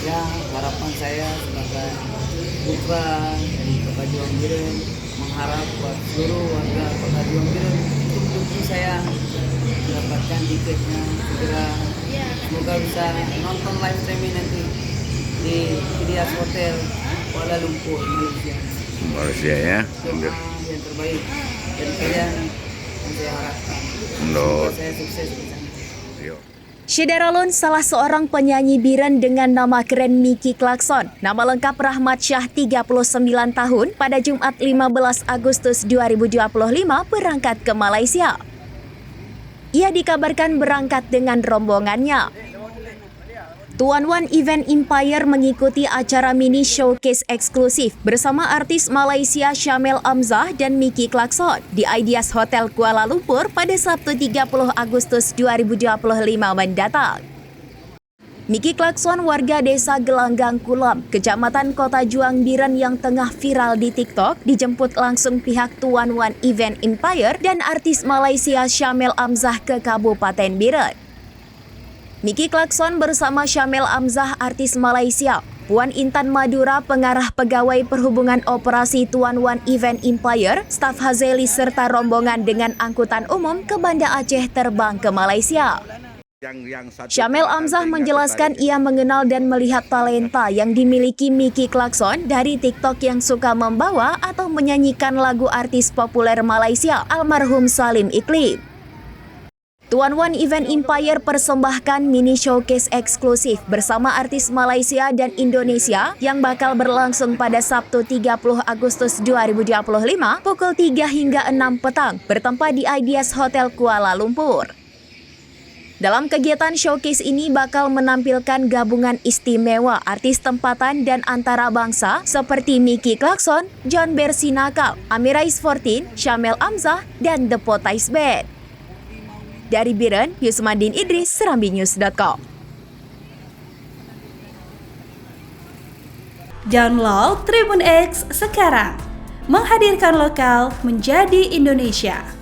Ya, harapan saya sebagai putra dari Kota Juang Biren mengharap buat seluruh warga Kota Juang Biren untuk mendukung saya mendapatkan tiketnya segera. Semoga bisa nonton live streaming nanti di Helios Hotel Kuala Lumpur, Malaysia. Malaysia ya. Doa yang terbaik dari kalian yang saya harapkan. Semoga Menurut saya sukses di sana. Yuk. Syederalun salah seorang penyanyi Biren dengan nama keren Micky Clarkson. Nama lengkap Rahmat Syah 39 tahun pada Jumat 15 Agustus 2025 berangkat ke Malaysia. Ia dikabarkan berangkat dengan rombongannya. Tuan Wan Event Empire mengikuti acara mini showcase eksklusif bersama artis Malaysia Syamel Amzah dan Micky Clarkson di Ideas Hotel Kuala Lumpur pada Sabtu 30 Agustus 2025 mendatang. Micky Clarkson warga desa Gelanggang Kulam, Kecamatan Kota Juang Biren yang tengah viral di TikTok dijemput langsung pihak Tuan Wan Event Empire dan artis Malaysia Syamel Amzah ke Kabupaten Biren. Micky Clarkson bersama Syamel Amzah artis Malaysia, Puan Intan Madura pengarah pegawai perhubungan operasi Tuan Wan Event Empire, staf Hazeli serta rombongan dengan angkutan umum ke Banda Aceh terbang ke Malaysia. Syamel Amzah menjelaskan ia mengenal dan melihat talenta yang dimiliki Micky Clarkson dari TikTok yang suka membawa atau menyanyikan lagu artis populer Malaysia almarhum Salim Iklim. Tuan Wan Event Empire persembahkan mini showcase eksklusif bersama artis Malaysia dan Indonesia yang bakal berlangsung pada Sabtu 30 Agustus 2025 pukul 3 hingga 6 petang bertempat di Ideas Hotel Kuala Lumpur. Dalam kegiatan showcase ini bakal menampilkan gabungan istimewa artis tempatan dan antara bangsa seperti Micky Clarkson, John Bersinakal, Amirais 14, Syamel Amzah, dan The Potais Band. Dari Biren, Yusmandin Idris, serambinews.com. Download Tribun X sekarang, menghadirkan lokal menjadi Indonesia.